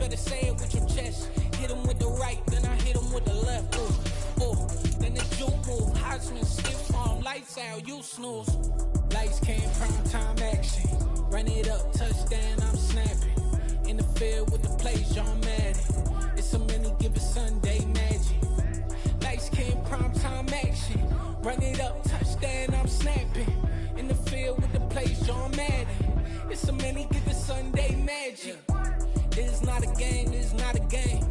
better say it with your chest. Hit him with the right, then I hit him with the left. Then the juke move, Heisman, stiff arm, lights out, you snooze. Lights came, prime time action. Run it up, touchdown, I'm snapping. In the field with the plays, John Madden. It's a many given Sunday magic. Lights came, prime time action. Run it up, touchdown, I'm snapping. In the field with the plays, John Madden. It's a many given Sunday magic. It is not a game, it is not a game.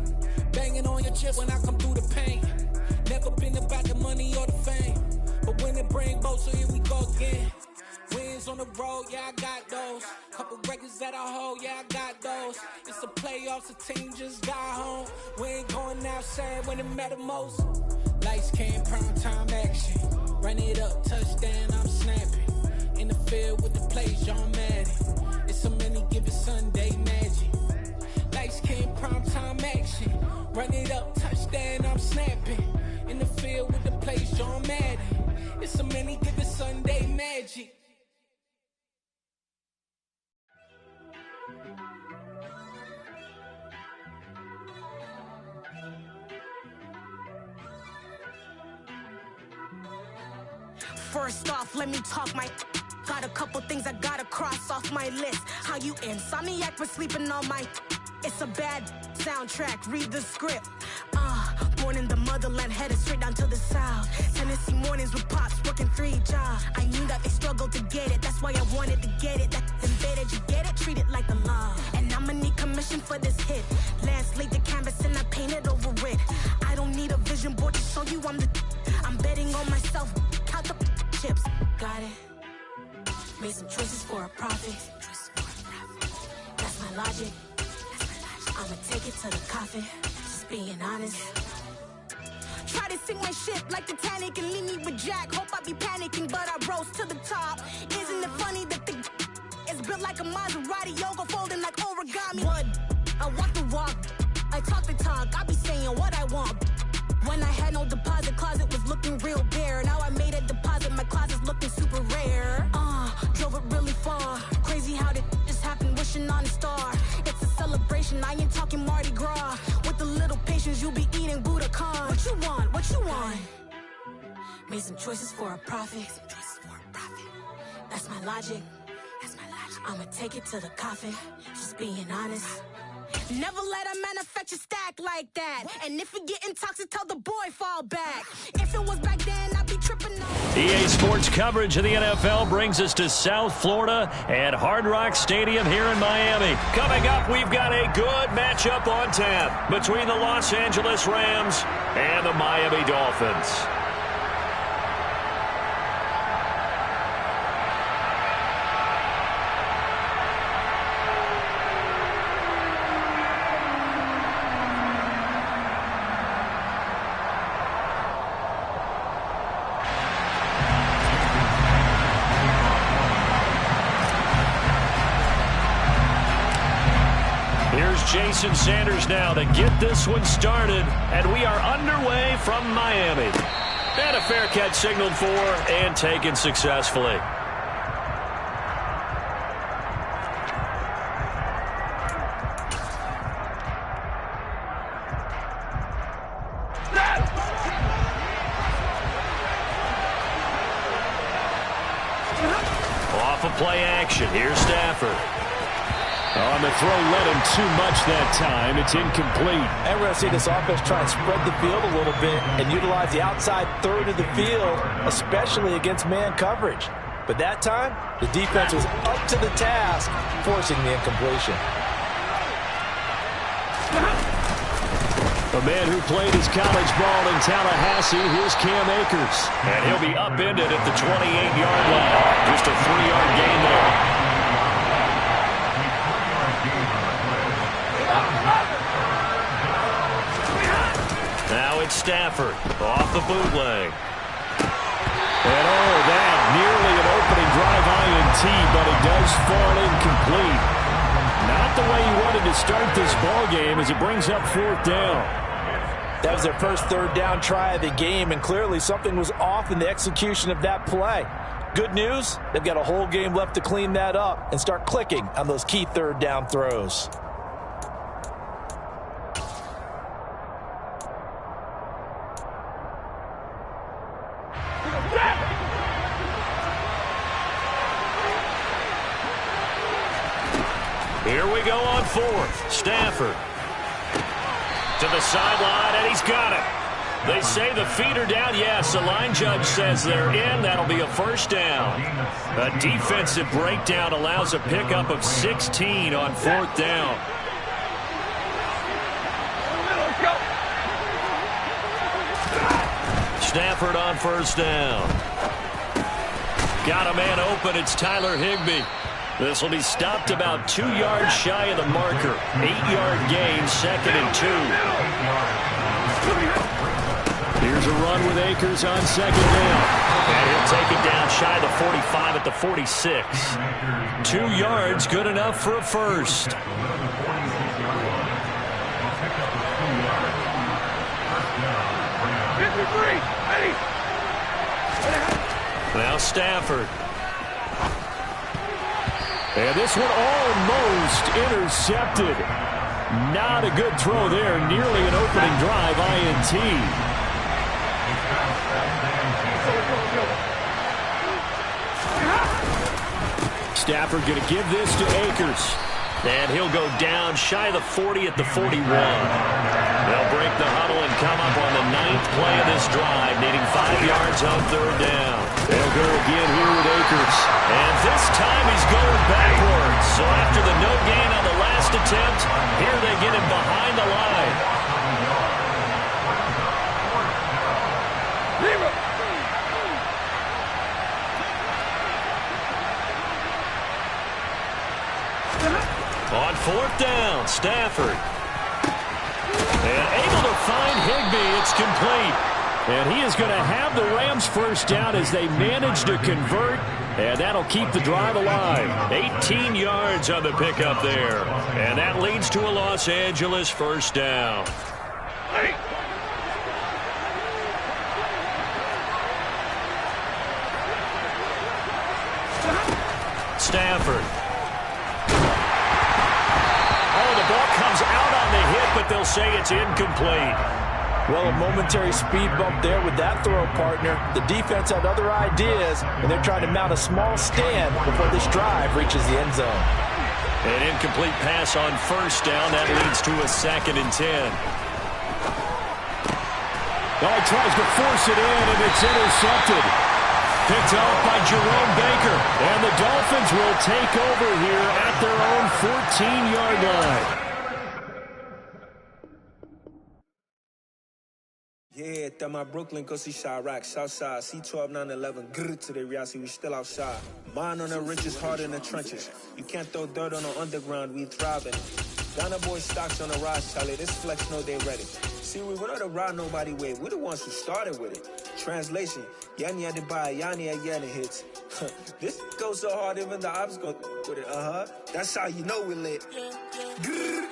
Banging on your chest when I come through the pain. Never been about the money or the fame. But when it bring both, so here we go again. Wins on the road, yeah, I got those. Couple records that I hold, yeah, I got those. It's the playoffs, the team just got home. We ain't going outside when it matter most. Lights came, prime time action. Run it up, touchdown, I'm snapping. In the field with the plays, John Madden. It's a many given Sunday magic. Lights came, prime time action. Run it up, touchdown, I'm snapping. In the field with the plays, John Madden. It's a many given Sunday magic. First off, let me talk my... Got a couple things I gotta cross off my list. How you insomniac for sleeping on my... It's a bad soundtrack, read the script. Born in the motherland, headed straight down to the south. Tennessee mornings with pops, working 3 jobs. I knew that they struggled to get it, that's why I wanted to get it. That's embedded, you get it, treat it like a law. And I'ma need commission for this hit. Lance laid the canvas and I painted over it. I don't need a vision board to show you I'm betting on myself, count the chips. Got it. Made some choices for a profit. That's my logic. I'ma take it to the coffin, just being honest. Try to sink my ship like Titanic and leave me with Jack. Hope I be panicking, but I rose to the top. Isn't it funny that the is built like a Maserati, yoga folding like origami? What? I walk the walk, I talk the talk, I be saying what I want. When I had no deposit, closet was looking real bare. Now I made a deposit, my closet's looking super rare. Drove it really far. Crazy how did just happen, wishing on a star. It's a celebration, I ain't talking Mardi Gras. With a little patience, you'll be eating Budokan. What you want? What you want? Made some choices for a profit. That's my logic. I'ma take it to the coffin, just being honest. Never let a manufacture stack like that. And if you getting toxic, tell the boy fall back. If it was back then, I'd be tripping on. EA Sports coverage of the NFL brings us to South Florida at Hard Rock Stadium here in Miami. Coming up, we've got a good matchup on tap between the Los Angeles Rams and the Miami Dolphins. Jason Sanders now to get this one started, and we are underway from Miami. And a fair catch signaled for and taken successfully. Off of play action, here's Stafford. On the throw, led him too much that time. It's incomplete. And we're going to see this offense try and spread the field a little bit and utilize the outside third of the field, especially against man coverage. But that time, the defense was up to the task, forcing the incompletion. A man who played his college ball in Tallahassee, here's Cam Akers. And he'll be upended at the 28-yard line. Just a 3-yard gain there. Now it's Stafford off the bootleg. And that nearly an opening drive INT, but it does fall incomplete. Not the way he wanted to start this ball game as it brings up 4th down. That was their first 3rd down try of the game, and clearly something was off in the execution of that play. Good news, they've got a whole game left to clean that up and start clicking on those key 3rd down throws. Here we go on fourth. Stafford to the sideline, and he's got it. They say the feet are down. Yes, the line judge says they're in. That'll be a first down. A defensive breakdown allows a pickup of 16 on fourth down. Stafford on first down. Got a man open. It's Tyler Higbee. This will be stopped about 2 yards shy of the marker. 8-yard gain, 2nd and 2. Here's a run with Akers on 2nd down. And he'll take it down shy of the 45 at the 46. 2 yards, good enough for a first. Now Stafford. And this one almost intercepted. Not a good throw there. Nearly an opening drive INT. Stafford going to give this to Akers. And he'll go down shy of the 40 at the 41. They'll break the huddle and come up on the 9th play of this drive, needing 5 yards on third down. They'll go again here with Akers. And this time he's going backwards. So after the no gain on the last attempt, here they get him behind the line. On fourth down, Stafford. And able to find Higbee. It's complete. And he is going to have the Rams first down as they manage to convert. And that'll keep the drive alive. 18 yards on the pickup there. And that leads to a Los Angeles first down. Stafford. But they'll say it's incomplete. Well, a momentary speed bump there with that throw, partner. The defense had other ideas, and they're trying to mount a small stand before this drive reaches the end zone. An incomplete pass on first down. That leads to a 2nd and 10. Oh, he tries to force it in, and it's intercepted. Picked off by Jerome Baker. And the Dolphins will take over here at their own 14-yard line. Yeah, that my Brooklyn, go see Chirac, Southside, C12, 911, grrr to the reality, we still outside. Mine on the riches, hard in the trenches. You can't throw dirt on the underground, we thriving. Ghana boy stocks on the rise, Charlie, this flex know they ready. See, we went on the ride nobody way, we the ones who started with it. Translation, Yanni had to buy, Yanni had Yanni hits. This goes so hard, even the ops go with it, That's how you know we lit. Grrr,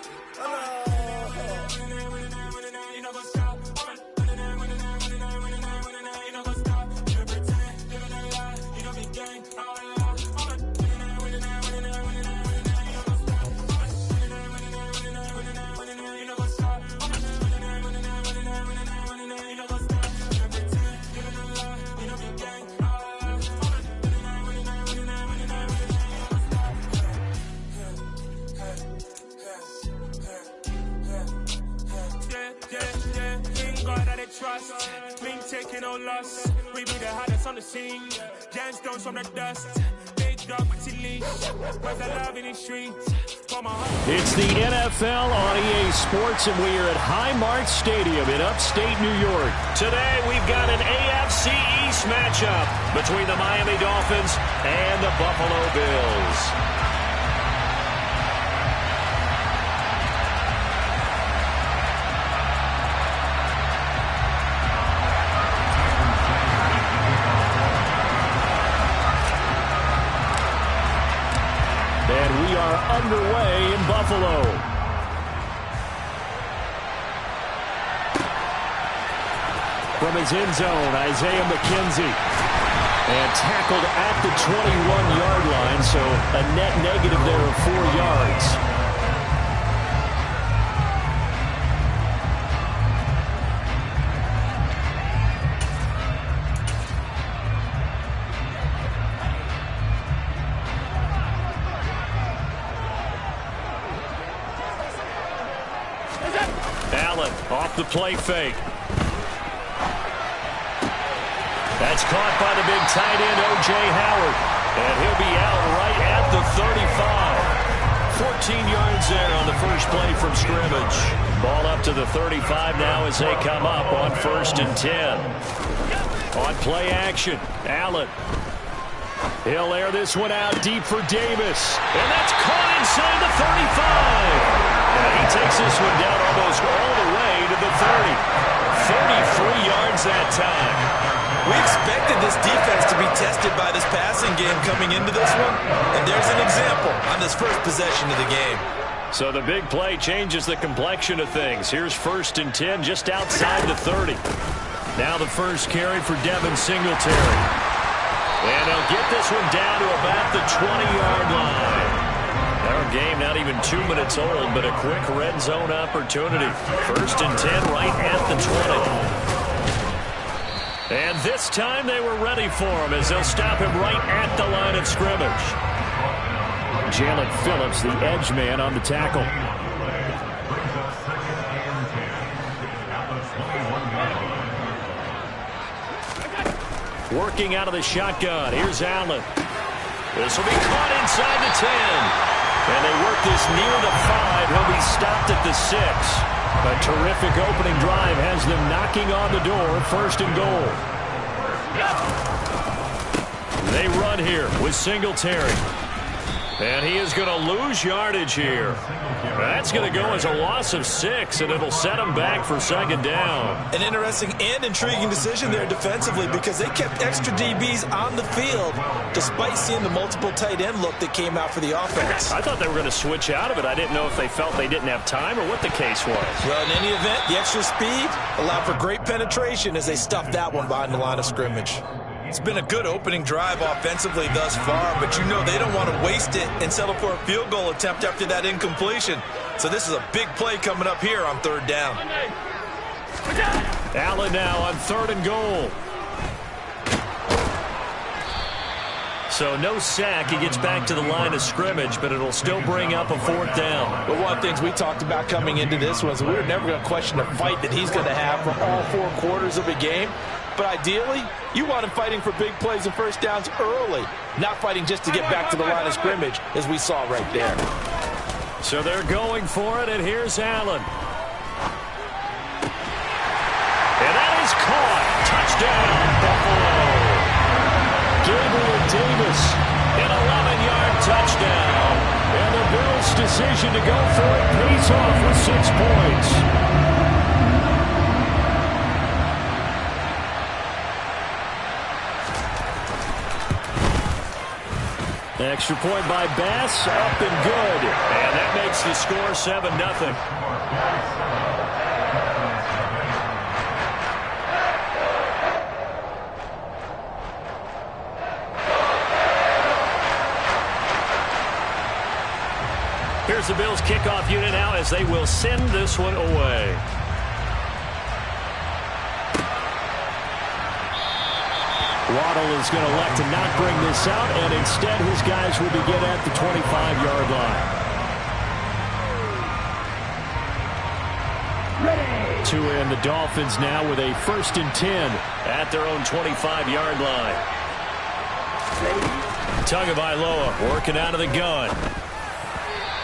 trust, been taking no loss. We be the hottest on the scene. Gemstones from the dust. Big dog with leash. Where's the love in the streets? It's the NFL on EA Sports, and we are at Highmark Stadium in upstate New York. Today we've got an AFC East matchup between the Miami Dolphins and the Buffalo Bills. And we are underway in Buffalo. From his end zone, Isaiah McKenzie. And tackled at the 21-yard line, so a net negative there of 4 yards. Allen off the play fake. That's caught by the big tight end, O.J. Howard. And he'll be out right at the 35. 14 yards there on the first play from scrimmage. Ball up to the 35 now as they come up on 1st and 10. On play action, Allen. He'll air this one out deep for Davis. And that's caught inside the 35. And he takes this one down almost all the way to the 30. 33 yards that time. We expected this defense to be tested by this passing game coming into this one, and there's an example on this first possession of the game. So the big play changes the complexion of things. Here's 1st and 10 just outside the 30. Now the first carry for Devin Singletary. And he'll get this one down to about the 20-yard line. Our game not even 2 minutes old, but a quick red zone opportunity. 1st and 10 right at the 20. And this time they were ready for him as they'll stop him right at the line of scrimmage. Jalen Phillips, the edge man on the tackle. Working out of the shotgun. Here's Allen. This will be caught inside the 10. And they work this near the 5. He'll be stopped at the 6. A terrific opening drive has them knocking on the door. 1st and goal. They run here with Singletary. And he is going to lose yardage here. That's going to go as a loss of 6, and it'll set him back for 2nd down. An interesting and intriguing decision there defensively because they kept extra DBs on the field despite seeing the multiple tight end look that came out for the offense. I thought they were going to switch out of it. I didn't know if they felt they didn't have time or what the case was. Well, in any event, the extra speed allowed for great penetration as they stuffed that one behind the line of scrimmage. It's been a good opening drive offensively thus far, but you know they don't want to waste it and settle for a field goal attempt after that incompletion. So this is a big play coming up here on 3rd down. Allen now on 3rd and goal. So no sack. He gets back to the line of scrimmage, but it'll still bring up a 4th down. But one of the things we talked about coming into this was we were never going to question the fight that he's going to have for all 4 quarters of a game. But ideally, you want him fighting for big plays and 1st downs early, not fighting just to get back to the line of scrimmage, as we saw right there. So they're going for it, and here's Allen. And that is caught. Touchdown, Buffalo. Gabriel Davis, an 11-yard touchdown. And the Bills' decision to go for it pays off with 6 points. Extra point by Bass, up and good. And that makes the score 7-0. Here's the Bills kickoff unit now as they will send this one away. Waddle is going to elect to not bring this out, and instead his guys will begin at the 25-yard line. To end the Dolphins now with a 1st and 10 at their own 25-yard line. Tagovailoa working out of the gun.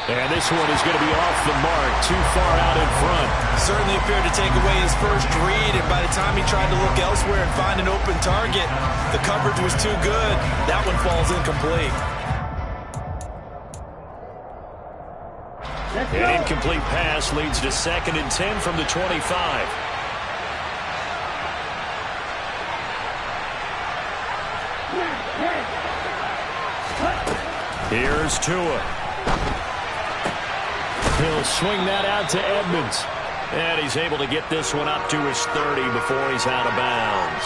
And this one is going to be off the mark, too far out in front. Certainly appeared to take away his first read, and by the time he tried to look elsewhere and find an open target, the coverage was too good. That one falls incomplete. An incomplete pass leads to 2nd and 10 from the 25. Here's Tua. He'll swing that out to Edmonds. And he's able to get this one up to his 30 before he's out of bounds.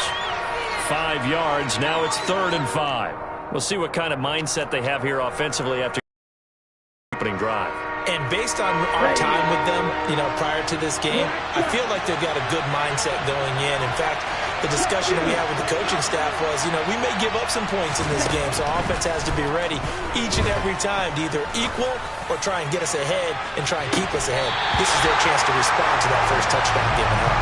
5 yards. Now it's 3rd and 5. We'll see what kind of mindset they have here offensively after the opening drive. And based on our time with them, prior to this game, I feel like they've got a good mindset going in. In fact, the discussion we had with the coaching staff was, we may give up some points in this game, so offense has to be ready each and every time to either equal or try and get us ahead and try and keep us ahead. This is their chance to respond to that first touchdown given up.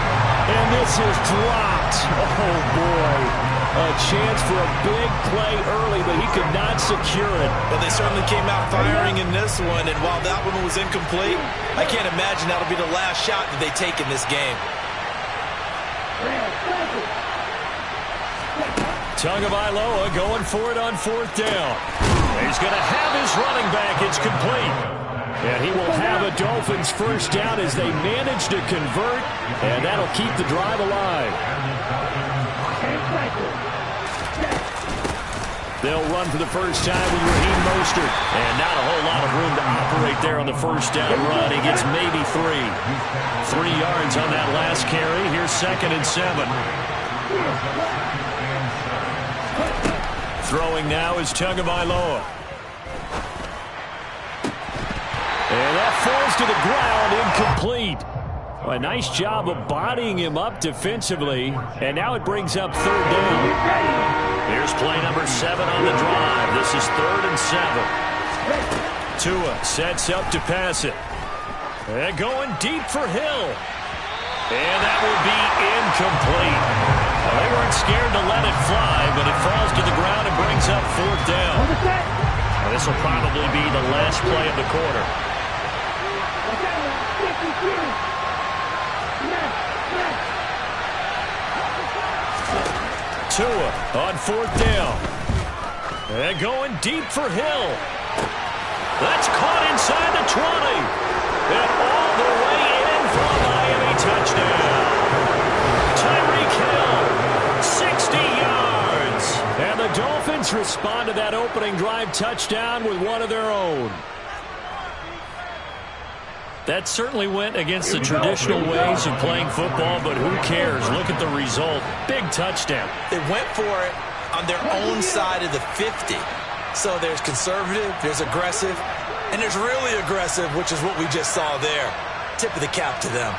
And this is dropped. Oh, boy. A chance for a big play early, but he could not secure it. Well, they certainly came out firing in this one, and while that one was incomplete, I can't imagine that'll be the last shot that they take in this game. Tagovailoa going for it on 4th down. He's going to have his running back. It's complete. And he will have a Dolphins first down as they manage to convert, and that'll keep the drive alive. They'll run for the first time with Raheem Mostert. And not a whole lot of room to operate there on the first down run. He gets maybe 3. 3 yards on that last carry. Here's 2nd and 7. Throwing now is Tagovailoa. And that falls to the ground, incomplete. A nice job of bodying him up defensively. And now it brings up 3rd down. Here's play number 7 on the drive. This is 3rd and 7. Tua sets up to pass it. And going deep for Hill. And that will be incomplete. Well, they weren't scared to let it fly, but it falls to the ground and brings up 4th down. Well, this will probably be the last play of the quarter. Tua on 4th down. And going deep for Hill. That's caught inside the 20. And all the way in for a Miami touchdown. Tyreek Hill, 60 yards. And the Dolphins respond to that opening drive touchdown with one of their own. That certainly went against the traditional ways of playing football, but who cares? Look at the result. Big touchdown. They went for it on their own side of the 50. So there's conservative, there's aggressive, and there's really aggressive, which is what we just saw there. Tip of the cap to them.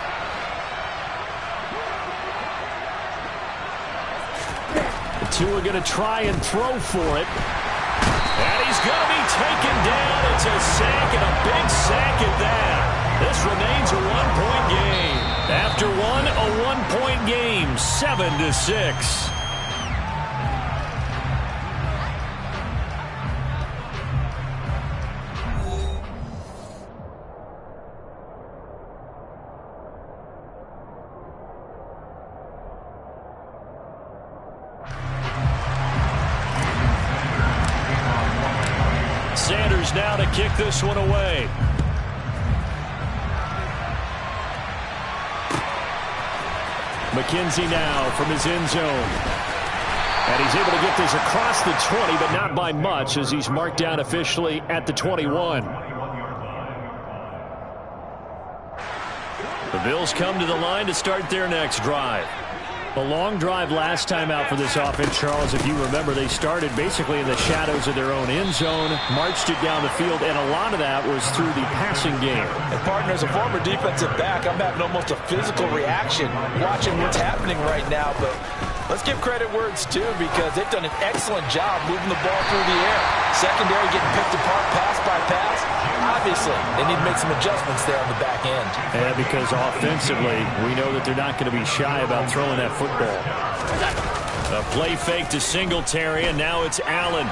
The two are going to try and throw for it. And he's going to be taken down. It's a sack, and a big sack at that. This remains a one-point game. After one, a one-point game, 7-6. Sanders now to kick this one away. McKenzie now from his end zone. And he's able to get this across the 20, but not by much as he's marked down officially at the 21. The Bills come to the line to start their next drive. A long drive last time out for this offense, Charles. If you remember, they started basically in the shadows of their own end zone, marched it down the field, and a lot of that was through the passing game. And partner, as a former defensive back, I'm having almost a physical reaction watching what's happening right now. But let's give credit where it's due, because they've done an excellent job moving the ball through the air. Secondary getting picked apart pass by pass. Obviously, they need to make some adjustments there on the back end. And because offensively, we know that they're not going to be shy about throwing that football. A play fake to Singletary, and now it's Allen.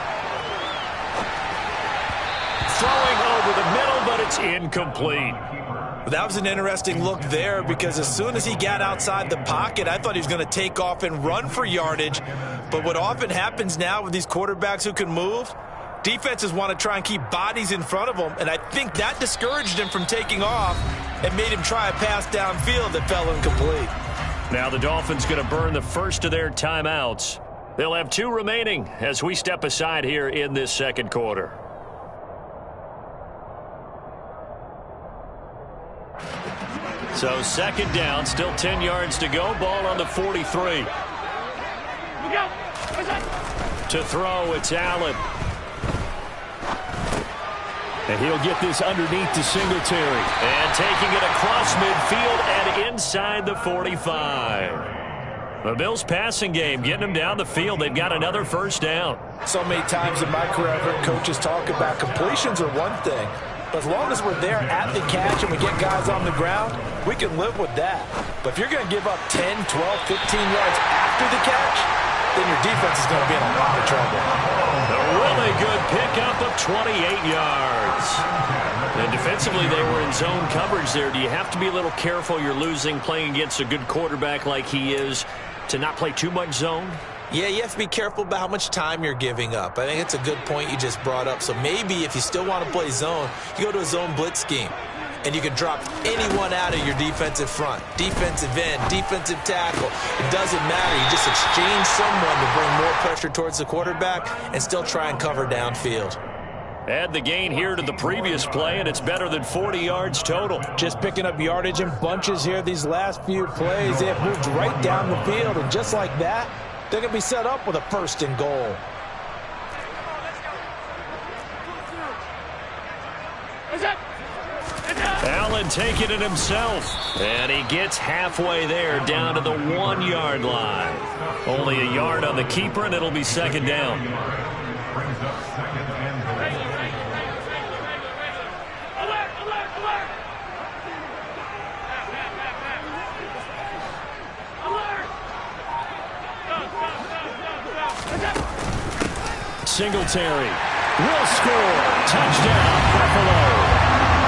Throwing over the middle, but it's incomplete. That was an interesting look there, because as soon as he got outside the pocket, I thought he was going to take off and run for yardage. But what often happens now with these quarterbacks who can move, defenses want to try and keep bodies in front of them, and I think that discouraged him from taking off and made him try a pass downfield that fell incomplete. Now the Dolphins going to burn the first of their timeouts. They'll have 2 remaining as we step aside here in this second quarter. So second down, still 10 yards to go. Ball on the 43. To throw, it's Allen. And he'll get this underneath to Singletary. And taking it across midfield and inside the 45. The Bills' passing game, getting them down the field. They've got another first down. So many times in my career, I've heard coaches talk about completions are one thing. But as long as we're there at the catch and we get guys on the ground, we can live with that. But if you're going to give up 10, 12, 15 yards after the catch, then your defense is going to be in a lot of trouble. A really good pickup of 28 yards. And defensively, they were in zone coverage there. Do you have to be a little careful? You're losing, playing against a good quarterback like he is, to not play too much zone? Yeah, you have to be careful about how much time you're giving up. I think it's a good point you just brought up. So maybe if you still want to play zone, you go to a zone blitz scheme. And you can drop anyone out of your defensive front. Defensive end, defensive tackle. It doesn't matter. You just exchange someone to bring more pressure towards the quarterback and still try and cover downfield. Add the gain here to the previous play, and it's better than 40 yards total. Just picking up yardage in bunches here these last few plays. They have moved right down the field, and just like that, they're going to be set up with a 1st and goal. Allen taking it himself, and he gets halfway there down to the 1-yard line. Only a yard on the keeper, and it'll be 2nd down. Singletary will score. Touchdown, Buffalo.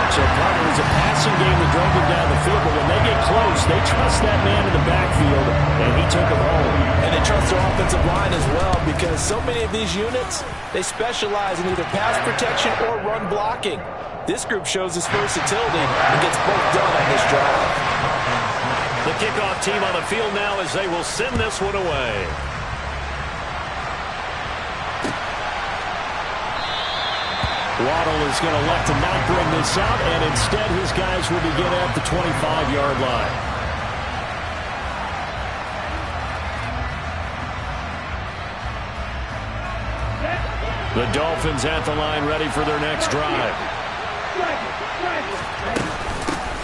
So part of it was a passing game that drove them down the field, but when they get close, they trust that man in the backfield, and he took it home. And they trust their offensive line as well, because so many of these units, they specialize in either pass protection or run blocking. This group shows its versatility and gets both done on this drive. The kickoff team on the field now as they will send this one away. Waddle is going to elect to not bring this out, and instead his guys will begin at the 25-yard line. The Dolphins at the line ready for their next drive.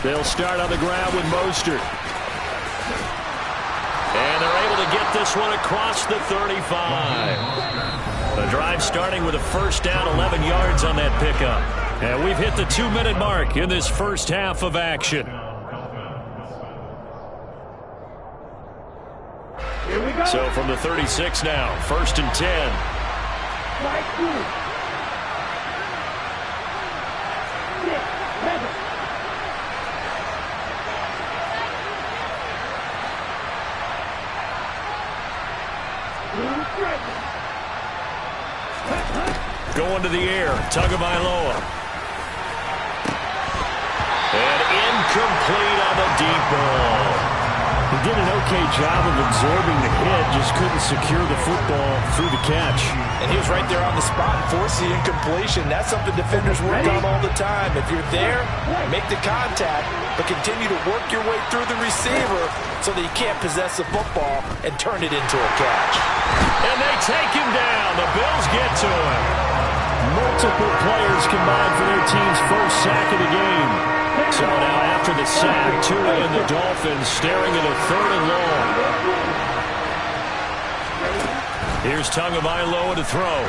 They'll start on the ground with Mostert. And they're able to get this one across the 35. The drive starting with a 1st down, 11 yards on that pickup. And we've hit the 2-minute mark in this first half of action. So from the 36 now, 1st and 10. Going to the air, Tagovailoa. And incomplete on the deep ball. He did an okay job of absorbing the hit, just couldn't secure the football through the catch. And he was right there on the spot and forced the incompletion. That's something defenders work on all the time. If you're there, make the contact, but continue to work your way through the receiver so that you can't possess the football and turn it into a catch. And they take him down. The Bills get to him. Multiple players combined for their team's first sack of the game. So now after the sack, Tua and the Dolphins staring at a 3rd and long. Here's Tagovailoa to throw.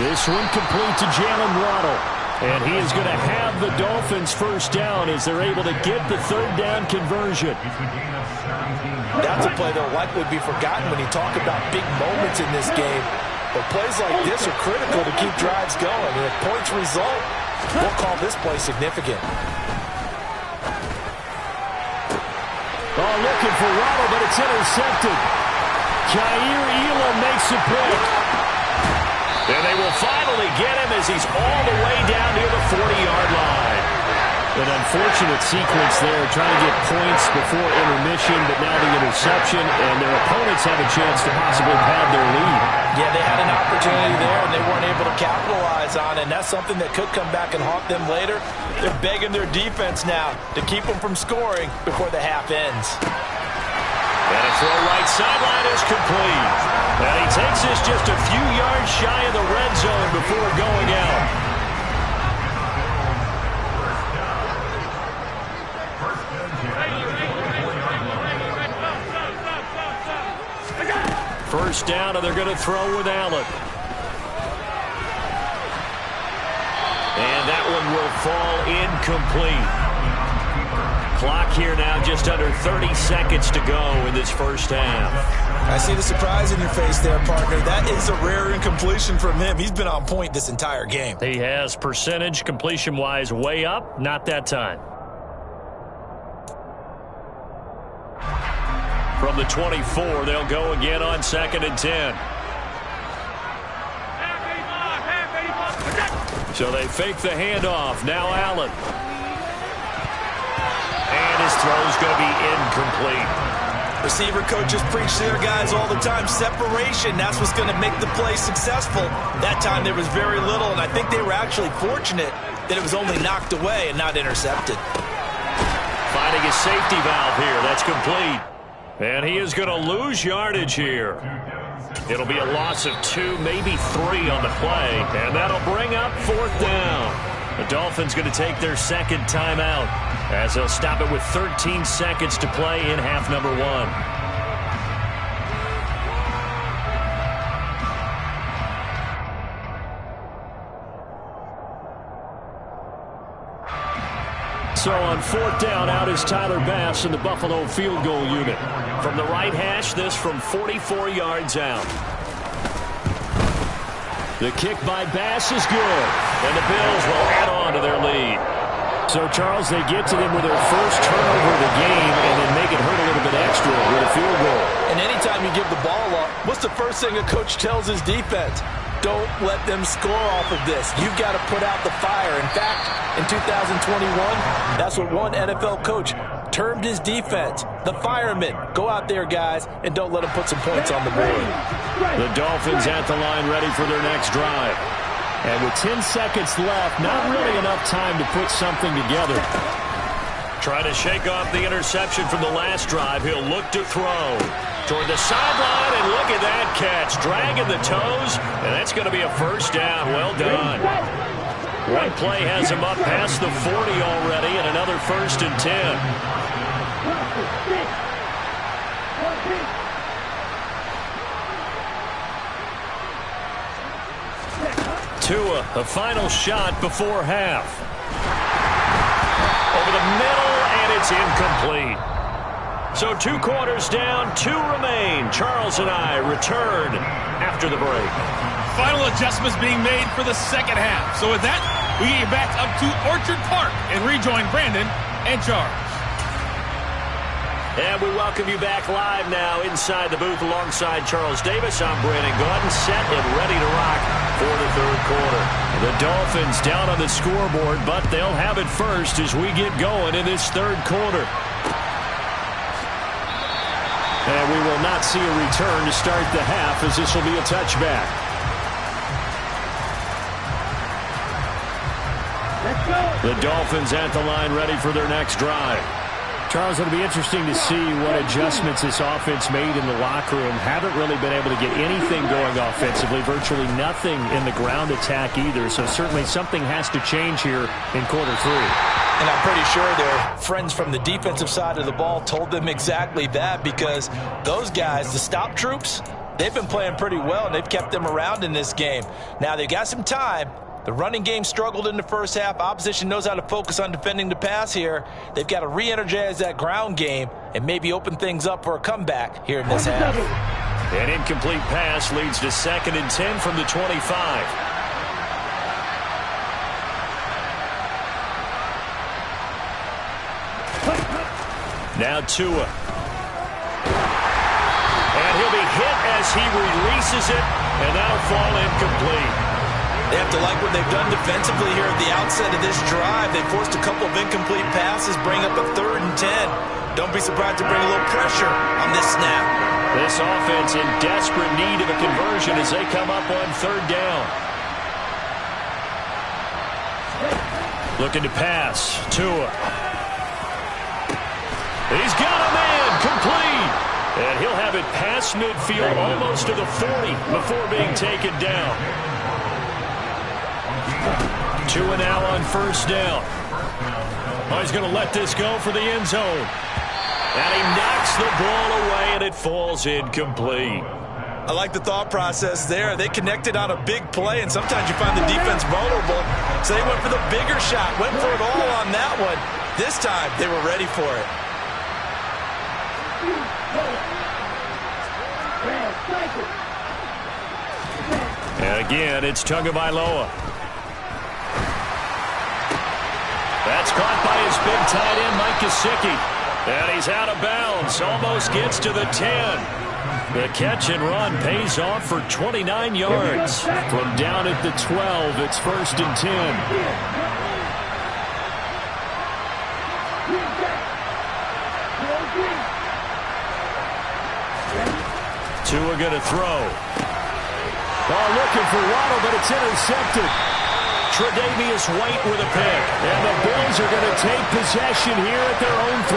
This one complete to Jalen Waddle. And he is going to have the Dolphins first down as they're able to get the 3rd down conversion. That's a play that will likely be forgotten when you talk about big moments in this game. But plays like this are critical to keep drives going. And if points result, we'll call this play significant. Oh, looking for Waddle, but it's intercepted. Jair Elam makes a pick. And they will finally get him as he's all the way down near the 40-yard line. An unfortunate sequence there, trying to get points before intermission, but now the interception, and their opponents have a chance to possibly pad their lead. Yeah, they had an opportunity there, and they weren't able to capitalize on it, and that's something that could come back and haunt them later. They're begging their defense now to keep them from scoring before the half ends. And a throw right sideline is complete. And he takes this just a few yards shy of the red zone before going out. First down, and they're going to throw with Allen. And that one will fall incomplete. Clock here now, just under 30 seconds to go in this first half. I see the surprise in your face there, partner. That is a rare incompletion from him. He's been on point this entire game. He has percentage completion-wise way up, not that time. From the 24, they'll go again on 2nd and 10. So they fake the handoff. Now Allen. And his throw's going to be incomplete. Receiver coaches preach to their guys all the time. Separation, that's what's going to make the play successful. That time there was very little, and I think they were actually fortunate that it was only knocked away and not intercepted. Finding a safety valve here. That's complete. And he is going to lose yardage here. It'll be a loss of 2, maybe 3 on the play. And that'll bring up 4th down. The Dolphins going to take their second timeout as they'll stop it with 13 seconds to play in half number 1. So on 4th down, out is Tyler Bass in the Buffalo field goal unit. From the right hash, this from 44 yards out. The kick by Bass is good, and the Bills will add on to their lead. So, Charles, they get to them with their first turnover of the game and then make it hurt a little bit extra with a field goal. And anytime you give the ball up, what's the first thing a coach tells his defense? Don't let them score off of this. You've got to put out the fire. In fact, in 2021, that's what one NFL coach termed his defense, the firemen. Go out there, guys, and don't let them put some points on the board. The Dolphins at the line ready for their next drive. And with 10 seconds left, not really enough time to put something together. Trying to shake off the interception from the last drive. He'll look to throw toward the sideline, and look at that catch. Dragging the toes, and that's going to be a first down. Well done. One play has him up past the 40 already, and another 1st and 10. Tua, a final shot before half. Over the middle, and it's incomplete. So 2 quarters down, 2 remain. Charles and I return after the break. Final adjustments being made for the second half. So with that, we get back up to Orchard Park and rejoin Brandon and Charles. And we welcome you back live now inside the booth alongside Charles Davis. I'm Brandon Gaudin, set and ready to rock for the 3rd quarter. The Dolphins down on the scoreboard, but they'll have it first as we get going in this 3rd quarter. And we will not see a return to start the half, as this will be a touchback. The Dolphins at the line ready for their next drive. Charles, it'll be interesting to see what adjustments this offense made in the locker room. Haven't really been able to get anything going offensively, virtually nothing in the ground attack either. So certainly something has to change here in quarter 3. And I'm pretty sure their friends from the defensive side of the ball told them exactly that, because those guys, the stop troops, they've been playing pretty well, and they've kept them around in this game. Now, they've got some time. The running game struggled in the first half. Opposition knows how to focus on defending the pass here. They've got to re-energize that ground game and maybe open things up for a comeback here in this half. An incomplete pass leads to 2nd and 10 from the 25. Now Tua. And he'll be hit as he releases it, and that'll fall incomplete. They have to like what they've done defensively here at the outset of this drive. They forced a couple of incomplete passes, bring up a 3rd and 10. Don't be surprised to bring a little pressure on this snap. This offense in desperate need of a conversion as they come up on 3rd down. Looking to pass. Tua. He's got a man complete. past midfield, almost to the 40 before being taken down. Tua now on first down. Oh, he's going to let this go for the end zone. And he knocks the ball away, and it falls incomplete. I like the thought process there. They connected on a big play, and sometimes you find the defense vulnerable. So they went for the bigger shot, went for it all on that one. This time, they were ready for it. And again, it's Tagovailoa. That's caught by his big tight end, Mike Gesicki. And he's out of bounds, almost gets to the 10. The catch and run pays off for 29 yards. From down at the 12, it's 1st and 10. Tua going to throw. Oh, looking for Waddle, but it's intercepted. Tre'Davious White with a pick. And the Bills are going to take possession here at their own 3.